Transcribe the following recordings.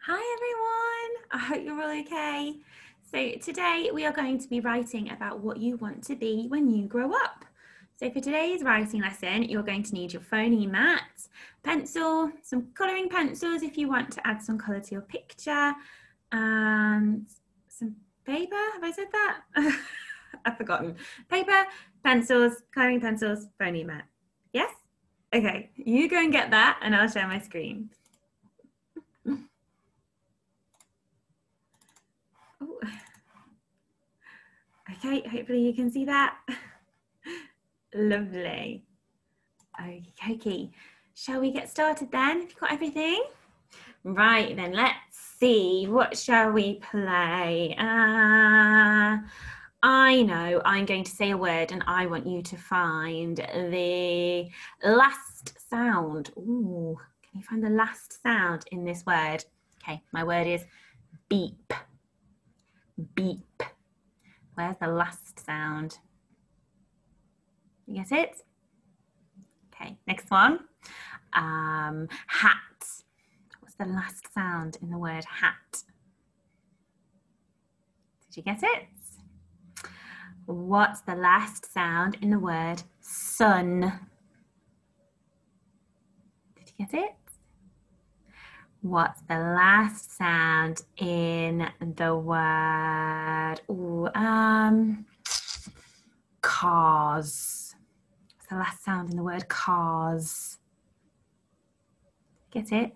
Hi everyone, I hope you're all okay. So today we are going to be writing about what you want to be when you grow up. So for today's writing lesson, you're going to need your phoneme mat, pencil, some colouring pencils if you want to add some colour to your picture, and some paper. Have I said that? I've forgotten. Paper, pencils, colouring pencils, phoneme mat. Yes? Okay, you go and get that and I'll share my screen. Oh. Okay, hopefully you can see that. Lovely. Okay, shall we get started then? Have you got everything? Right, then let's see. What shall we play? I know I'm going to say a word and I want you to find the last sound. Ooh, can you find the last sound in this word? Okay, my word is beep. Beep. Where's the last sound? You get it? Okay, next one. Hat. What's the last sound in the word hat? Did you get it? What's the last sound in the word sun? Did you get it? What's the last sound in the word cars? What's the last sound in the word cars? Get it?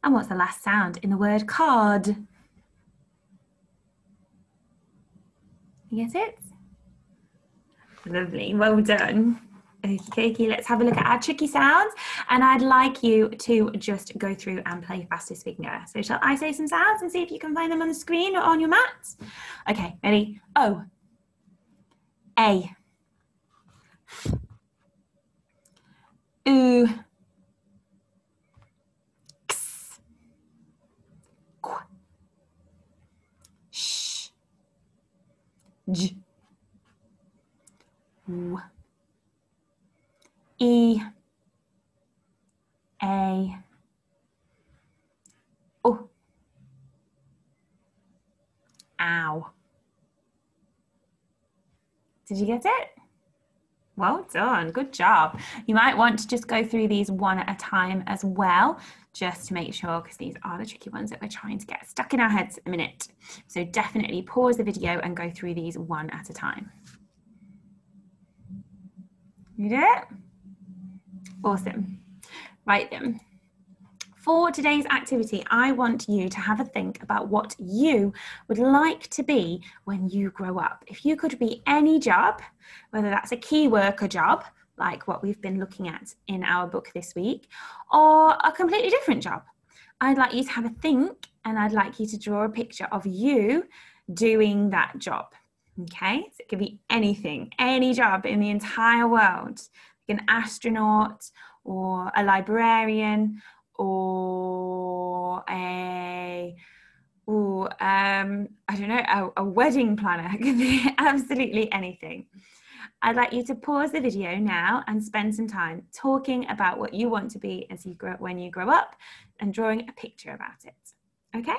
And what's the last sound in the word card? You get it? Lovely, well done. Okay, let's have a look at our tricky sounds. And I'd like you to just go through and play fastest finger. So shall I say some sounds and see if you can find them on the screen or on your mat? Okay, ready? O. A. U. X. Qu. Sh. J. W. E. A. O. Ow. Did you get it? Well done, good job. You might want to just go through these one at a time as well, just to make sure, because these are the tricky ones that we're trying to get stuck in our heads at the minute. So definitely pause the video and go through these one at a time. You did it? Awesome. Right then. For today's activity, I want you to have a think about what you would like to be when you grow up. If you could be any job, whether that's a key worker job, like what we've been looking at in our book this week, or a completely different job, I'd like you to have a think and I'd like you to draw a picture of you doing that job. Okay, so it could be anything, any job in the entire world, like an astronaut or a librarian, or I don't know, a wedding planner. It could be absolutely anything. I'd like you to pause the video now and spend some time talking about what you want to be as you grow, when you grow up, and drawing a picture about it. Okay?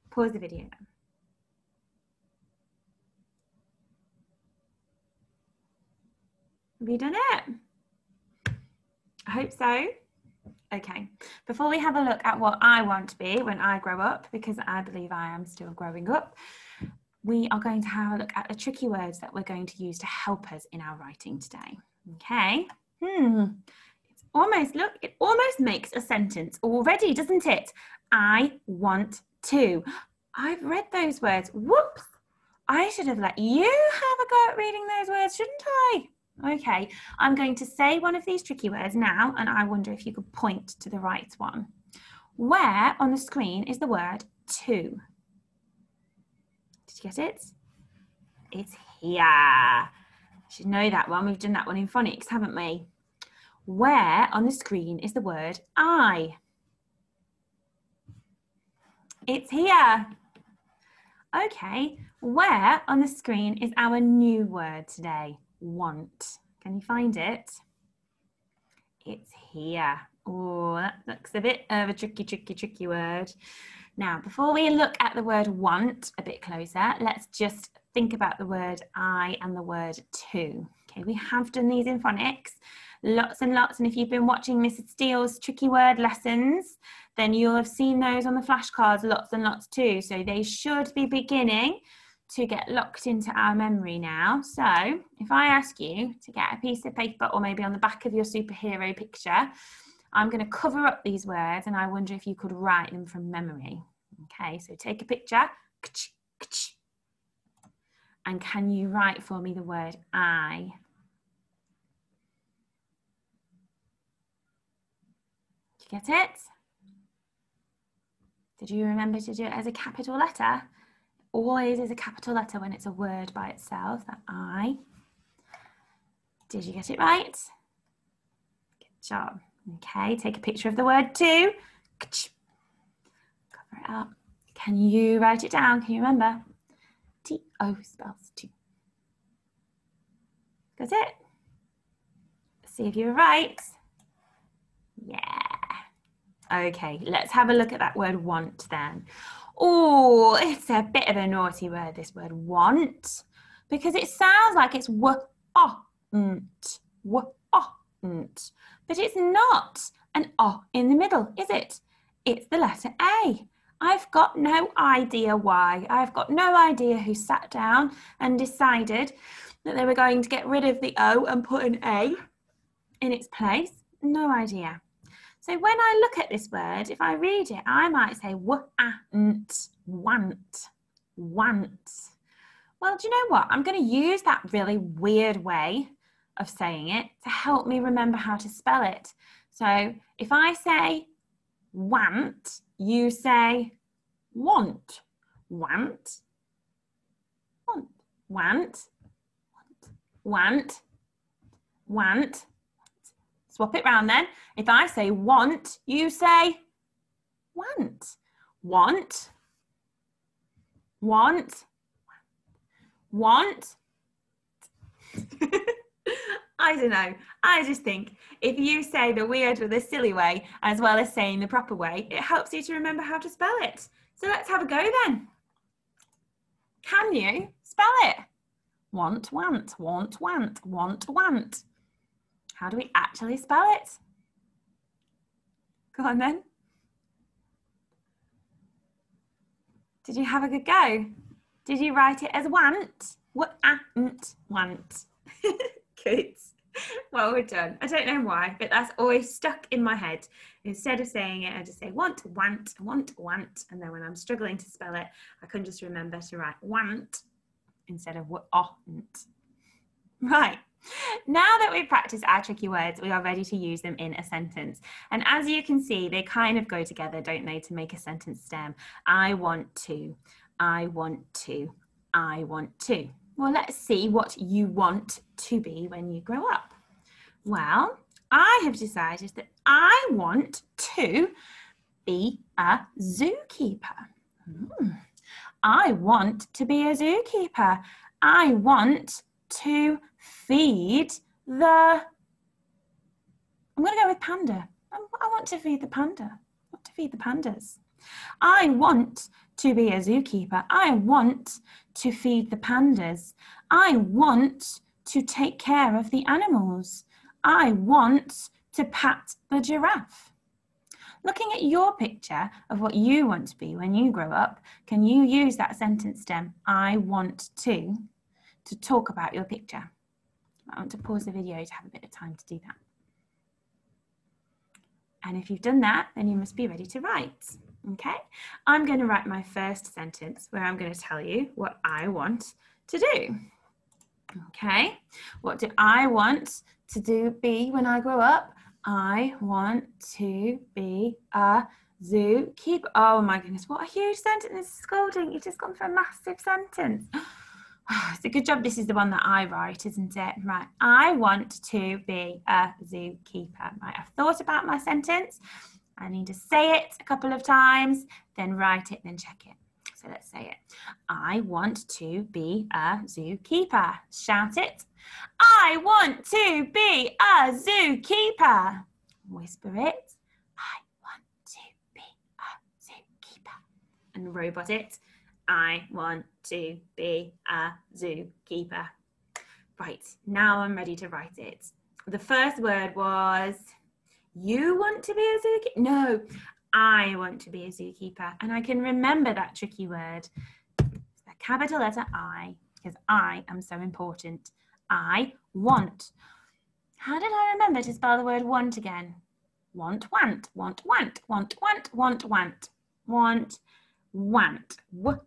Pause the video then. Have you done it? I hope so. Okay, before we have a look at what I want to be when I grow up, because I believe I am still growing up, we are going to have a look at the tricky words that we're going to use to help us in our writing today. Okay, it's almost, look, it almost makes a sentence already, doesn't it? I want to. I've read those words. Whoops, I should have let you have a go at reading those words, shouldn't I? Okay, I'm going to say one of these tricky words now, and I wonder if you could point to the right one. Where on the screen is the word to? Did you get it? It's here. You should know that one. We've done that one in phonics, haven't we? Where on the screen is the word I? It's here. Okay, where on the screen is our new word today? Want. Can you find it? It's here. Oh, that looks a bit of a tricky word. Now, before we look at the word want a bit closer, let's just think about the word I and the word to. Okay, we have done these in phonics, lots and lots. And if you've been watching Mrs. Steele's tricky word lessons, then you'll have seen those on the flashcards lots and lots too. So they should be beginning to get locked into our memory now. So if I ask you to get a piece of paper, or maybe on the back of your superhero picture, I'm going to cover up these words and I wonder if you could write them from memory. Okay, so take a picture. And can you write for me the word I? Did you get it? Did you remember to do it as a capital letter? Always is a capital letter when it's a word by itself, that I. Did you get it right? Good job. Okay, take a picture of the word to. Cover it up. Can you write it down? Can you remember? T-O spells to. Got it? See if you were right. Yeah. Okay, let's have a look at that word want then. Oh, it's a bit of a naughty word, this word want, because it sounds like it's w-o-nt, w-o-nt, but it's not an o in the middle, is it? It's the letter A. I've got no idea why. I've got no idea who sat down and decided that they were going to get rid of the O and put an A in its place. No idea. So when I look at this word, if I read it, I might say w-a-nt, want, want. Well, do you know what? I'm going to use that really weird way of saying it to help me remember how to spell it. So if I say want, you say want, want, want, want, want, want. Swap it round then. If I say want, you say want, want, want, want. I don't know. I just think if you say the weird or the silly way as well as saying the proper way, it helps you to remember how to spell it. So let's have a go then. Can you spell it? Want, want, want, want, want, want. How do we actually spell it? Go on then. Did you have a good go? Did you write it as want? Want. Good. Well, we're done. I don't know why, but that's always stuck in my head. Instead of saying it, I just say want, want, want, want. And then when I'm struggling to spell it, I can just remember to write want instead of want. Right. Now that we've practiced our tricky words, we are ready to use them in a sentence. And as you can see, they kind of go together, don't they, to make a sentence stem. I want to, I want to, I want to. Well, let's see what you want to be when you grow up. Well, I have decided that I want to be a zookeeper. I want to be a zookeeper. I want to feed the, I'm going to go with panda. I want to feed the panda. I want to feed the pandas. I want to be a zookeeper. I want to feed the pandas. I want to take care of the animals. I want to pat the giraffe. Looking at your picture of what you want to be when you grow up, can you use that sentence stem, I want to talk about your picture? I want to pause the video to have a bit of time to do that. And if you've done that, then you must be ready to write. Okay, I'm going to write my first sentence where I'm going to tell you what I want to do. Okay, what do I want to be when I grow up? I want to be a zookeeper. Oh my goodness, what a huge sentence. This is scolding. You've just gone for a massive sentence. It's a good job this is the one that I write, isn't it? Right, I want to be a zookeeper. Right, I've thought about my sentence. I need to say it a couple of times, then write it, then check it. So let's say it. I want to be a zookeeper. Shout it. I want to be a zookeeper. Whisper it. I want to be a zookeeper. and robot it. I want to be a zookeeper. Right, now I'm ready to write it. The first word was, you want to be a zookeeper? No, I want to be a zookeeper. And I can remember that tricky word, the capital letter I, because I am so important. I want. How did I remember to spell the word want again? Want, want, want, want, want, want, want, want, want, want,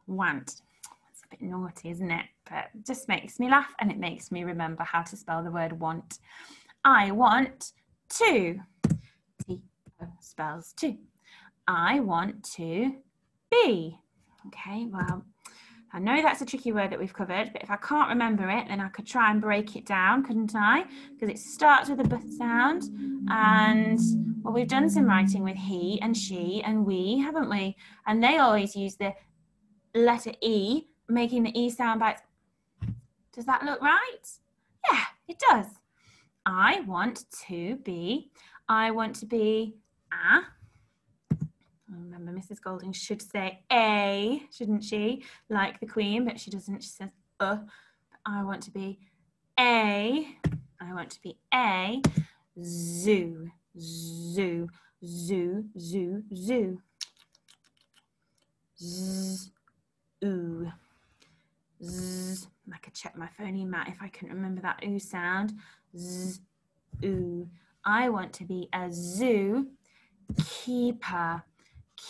want. It's a bit naughty, isn't it? But it just makes me laugh and it makes me remember how to spell the word want. I want to. T-O spells to. I want to be. Okay, well, I know that's a tricky word that we've covered, but if I can't remember it, then I could try and break it down, couldn't I? Because it starts with a B sound. And, well, we've done some writing with he and she and we, haven't we? And they always use the letter E, making the E sound bites. Does that look right? Yeah, it does. I want to be a. Remember, Mrs. Golding should say a, shouldn't she? Like the Queen, but she doesn't. She says I want to be a. I want to be a zoo, zoo, zoo, zoo, zoo. Z, oo. Z. I could check my phoneme mat if I couldn't remember that oo sound. Z, oo. I want to be a zoo keeper.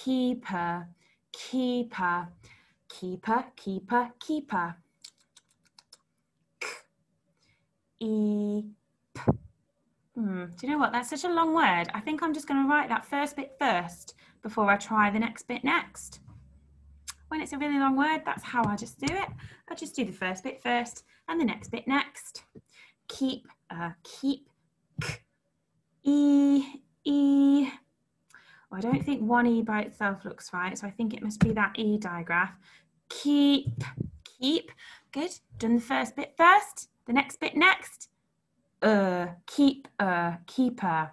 Keeper, keeper, keeper, keeper, keeper. E, p. Do you know what? That's such a long word. I think I'm just going to write that first bit first before I try the next bit next. When it's a really long word, that's how I just do it. I just do the first bit first and the next bit next. Keep, keep, k, e. I don't think one E by itself looks right, so I think it must be that E digraph. Keep, keep. Good. Done the first bit first, the next bit next. Keep, keeper.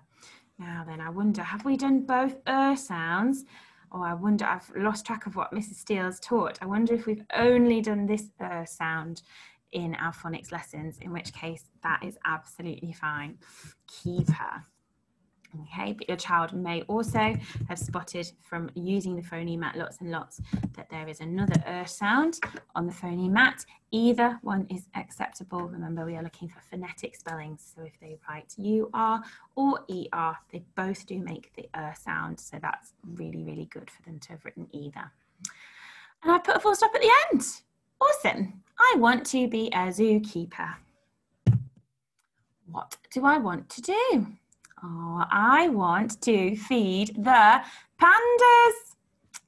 Now then, I wonder, have we done both sounds? Or I wonder, I've lost track of what Mrs. Steele's taught. I wonder if we've only done this sound in our phonics lessons, in which case that is absolutely fine. Keeper. Okay, but your child may also have spotted from using the phoneme mat lots and lots that there is another sound on the phoneme mat. Either one is acceptable. Remember, we are looking for phonetic spellings. So if they write UR or ER, they both do make the sound. So that's really, really good for them to have written either. And I put a full stop at the end. Awesome. I want to be a zookeeper. What do I want to do? Oh, I want to feed the pandas.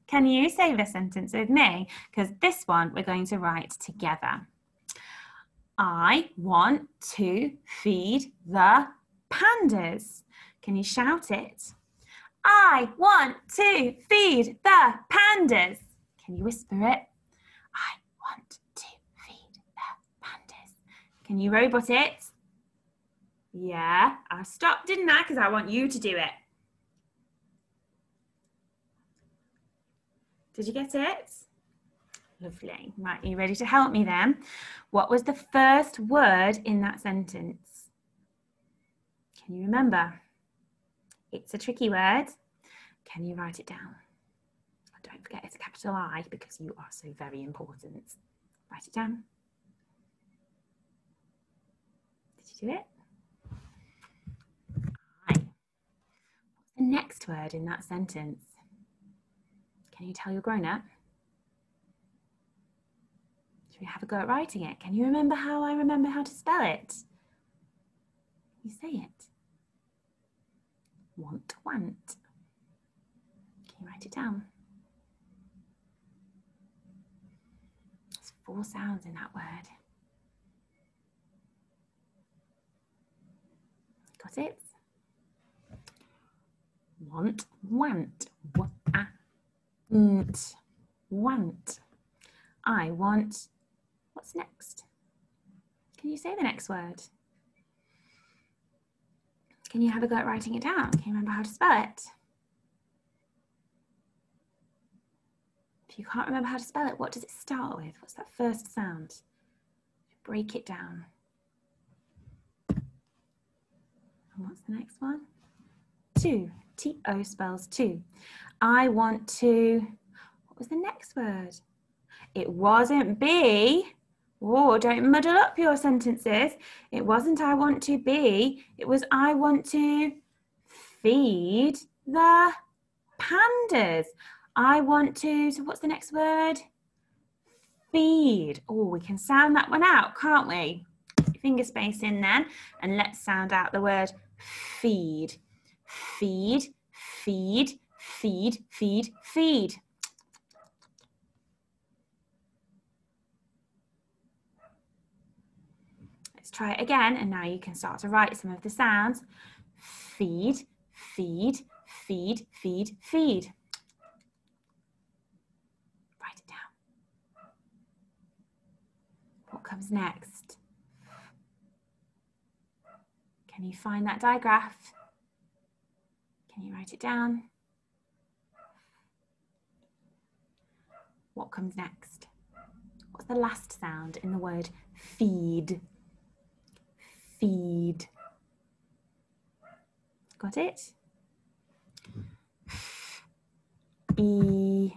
Can you say this sentence with me? Because this one we're going to write together. I want to feed the pandas. Can you shout it? I want to feed the pandas. Can you whisper it? I want to feed the pandas. Can you robot it? Yeah, I stopped, didn't I? Because I want you to do it. Did you get it? Lovely. Right, are you ready to help me then? What was the first word in that sentence? Can you remember? It's a tricky word. Can you write it down? Don't forget it's a capital I because you are so very important. Write it down. Did you do it? The next word in that sentence. Can you tell your grown-up? Should we have a go at writing it? Can you remember how I remember how to spell it? You say it. Want, want. Can you write it down? There's 4 sounds in that word. Got it? Want, want, want. I want. What's next? Can you say the next word? Can you have a go at writing it down? Can you remember how to spell it? If you can't remember how to spell it, what does it start with? What's that first sound? Break it down. And what's the next one? To. T-O spells to. I want to, what was the next word? It wasn't be. Oh, don't muddle up your sentences. It wasn't I want to be. It was I want to feed the pandas. I want to, so what's the next word? Feed. Oh, we can sound that one out, can't we? Finger space in then, and let's sound out the word feed. Feed, feed, feed, feed, feed. Let's try it again, and now you can start to write some of the sounds. Feed, feed, feed, feed, feed. Write it down. What comes next? Can you find that digraph? Can you write it down? What comes next? What's the last sound in the word feed? Feed. Got it? Feed.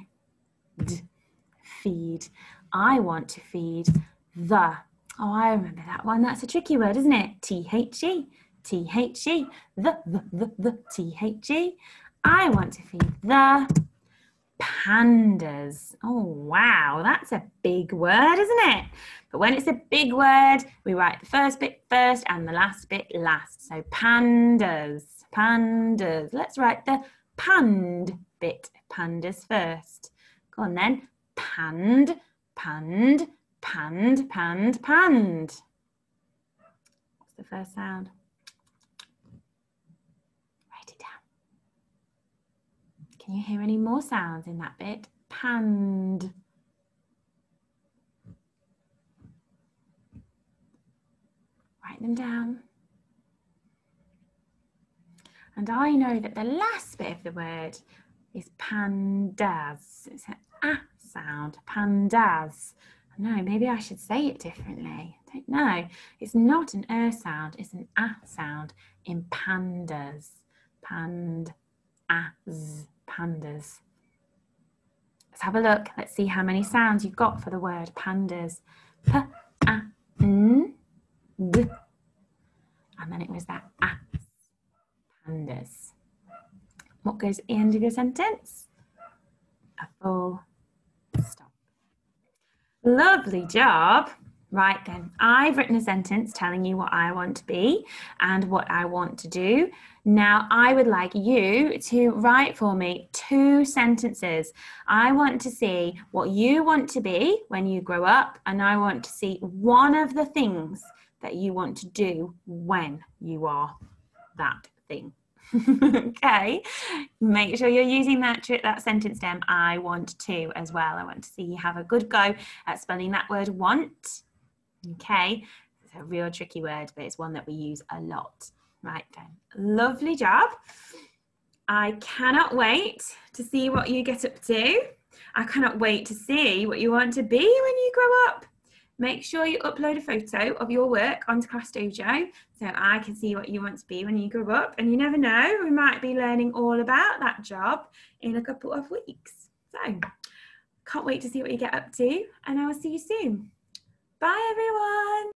Feed. I want to feed the. Oh, I remember that one. That's a tricky word, isn't it? T-H-E. T-H-E. The, T-H-E. I want to feed the pandas. Oh, wow. That's a big word, isn't it? But when it's a big word, we write the first bit first and the last bit last. So pandas, pandas. Let's write the pand bit, pandas first. Go on then. Pand, pand, pand, pand, pand. What's the first sound? Write it down. Can you hear any more sounds in that bit? Pand. Write them down. And I know that the last bit of the word is pandas. It's an ah sound, pandas. No, maybe I should say it differently. I don't know. It's not an sound, it's an ah sound in pandas. Pandas, pandas. Let's have a look. Let's see how many sounds you've got for the word pandas. P, a, n, d. And then it was that ah. Pandas. What goes at the end of your sentence? A full stop. Lovely job. Right then, I've written a sentence telling you what I want to be and what I want to do. Now, I would like you to write for me 2 sentences. I want to see what you want to be when you grow up, and I want to see one of the things that you want to do when you are that thing. Okay, make sure you're using that sentence stem I want to as well. I want to see you have a good go at spelling that word want. Okay, it's a real tricky word, but it's one that we use a lot. Right then, lovely job. I cannot wait to see what you get up to. I cannot wait to see what you want to be when you grow up. Make sure you upload a photo of your work onto Class Dojo so I can see what you want to be when you grow up. And you never know, we might be learning all about that job in a couple of weeks. So, can't wait to see what you get up to, and I will see you soon. Bye, everyone.